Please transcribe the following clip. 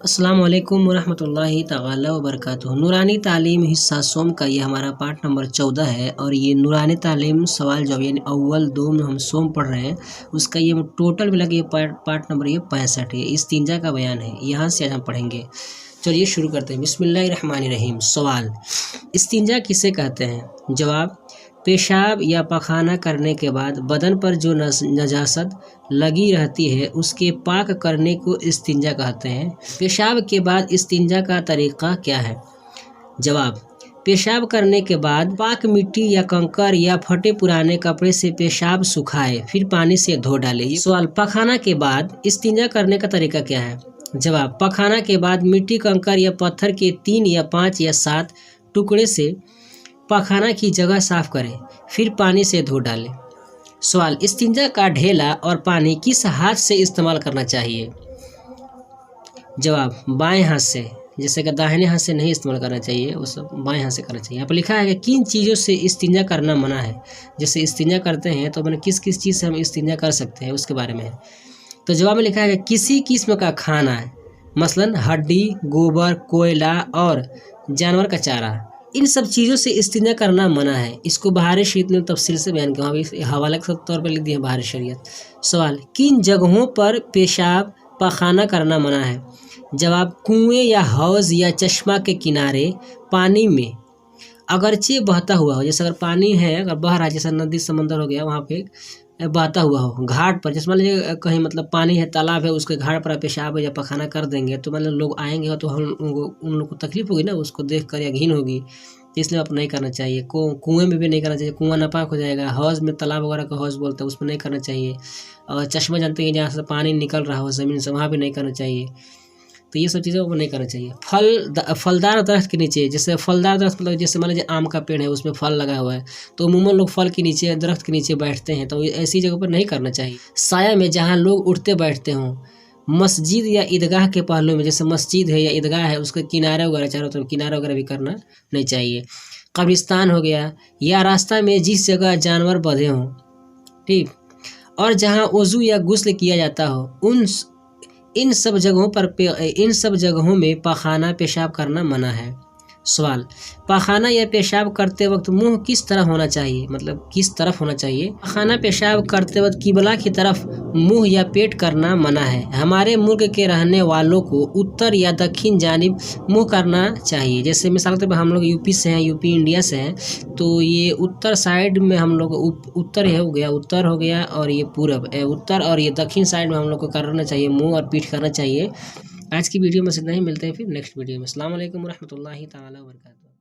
अस्सलाम वालेकुम वरहमतुल्लाहि ताला वबरकातुहू। नूरानी तालीम हिस्सा सोम का ये हमारा पार्ट नंबर 14 है और ये नूरानी तालीम सवाल जवाब यानी अव्वल दो में हम सोम पढ़ रहे हैं। उसका ये टोटल मिला के ये पार्ट नंबर ये 65 है। इस्तिंजा का बयान है, यहाँ से आज हम पढ़ेंगे। चलिए शुरू करते हैं। बिस्मिल्लाहिर्रहमानिर्रहीम। सवाल, इस्तिंजा किसे कहते हैं? जवाब, पेशाब या पखाना करने के बाद बदन पर जो नजासत लगी रहती है उसके पाक करने को इस्तिंजा कहते हैं। पेशाब के बाद इस्तिंजा का तरीक़ा क्या है? जवाब, पेशाब करने के बाद पाक मिट्टी या कंकर या फटे पुराने कपड़े से पेशाब सुखाए, फिर पानी से धो डाले। सवाल, पखाना के बाद इस्तिंजा करने का तरीका क्या है? जवाब, पखाना के बाद मिट्टी, कंकर या पत्थर के 3 या 5 या 7 टुकड़े से पखाना की जगह साफ करें, फिर पानी से धो डालें। सवाल, इस्तिंजा का ढेला और पानी किस हाथ से इस्तेमाल करना चाहिए? जवाब, बाएं हाथ से। जैसे कि दाहिने हाथ से नहीं इस्तेमाल करना चाहिए, उस बाएं हाथ से करना चाहिए। यहाँ पर लिखा है कि किन चीज़ों से इस्तिंजा करना मना है। जैसे इस्तिंजा करते हैं तो मैंने किस किस चीज़ से हम इस्तिंजा कर सकते हैं उसके बारे में है। तो जवाब में लिखा है कि किसी किस्म का खाना है, मसलन हड्डी, गोबर, कोयला और जानवर का चारा, इन सब चीज़ों से इस्तिंजा करना मना है। इसको बहार शरीयत में तफसील से बयान किया, वहाँ भी हवाले के तौर पर लिख दिया बहार शरीयत। सवाल, किन जगहों पर पेशाब पखाना करना मना है? जवाब, कुएं या हौज या चश्मा के किनारे पानी में अगरचे बहता हुआ हो। जैसे अगर पानी है, अगर बह रहा है, जैसे नदी समंदर हो गया, वहाँ पे बहता हुआ हो, घाट पर, जैसे मान लीजिए कहीं मतलब पानी है, तालाब है, उसके घाट पर पेशाब या पखाना कर देंगे तो मतलब लोग आएंगे तो हम उन लोग को तकलीफ होगी ना, उसको देख कर या घिन होगी, इसलिए आप नहीं करना चाहिए। कुएं में भी नहीं करना चाहिए, कुआं नापाक हो जाएगा। हौज में, तालाब वगैरह का हौज बोलते हैं, उसमें नहीं करना चाहिए। और चश्मा जानते हैं जहाँ से पानी निकल रहा हो ज़मीन से, वहाँ भी नहीं करना चाहिए। तो ये सब चीज़ें वो नहीं करना चाहिए। फलदार दरख्त के नीचे, जैसे फलदार दरख्त मतलब जैसे मान लीजिए आम का पेड़ है, उसमें फल लगा हुआ है, तो अमूमन लोग फल के नीचे, दरख्त के नीचे बैठते हैं, तो ऐसी जगह पर नहीं करना चाहिए। साया में, जहाँ लोग उठते बैठते हों, मस्जिद या ईदगाह के पहलू में, जैसे मस्जिद है या ईदगाह है, उसके किनारे वगैरह चारों तरफ किनारा वगैरह भी करना नहीं चाहिए। कब्रिस्तान हो गया, या रास्ता में जिस जगह जानवर बंधे हों, ठीक, और जहाँ वज़ू या गुस्ल किया जाता हो, इन सब जगहों में पखाना पेशाब करना मना है। सवाल, पखाना या पेशाब करते वक्त मुंह किस तरह होना चाहिए? मतलब किस तरफ होना चाहिए? पखाना पेशाब करते वक्त किबला की तरफ मुंह या पेट करना मना है। हमारे मुल्क के रहने वालों को उत्तर या दक्षिण जानिब मुंह करना चाहिए। जैसे मिसाल के तौर पर हम लोग यूपी से हैं, यूपी इंडिया से हैं, तो ये उत्तर साइड में हम लोग उत्तर हो गया और ये पूरब उत्तर, और ये दक्षिण साइड में हम लोग को करना चाहिए, मुँह और पीठ करना चाहिए। आज की वीडियो में इतना ही, मिलते हैं फिर नेक्स्ट वीडियो में। अस्सलाम वालेकुम रहमतुल्लाहि ताला वबरकातुहू।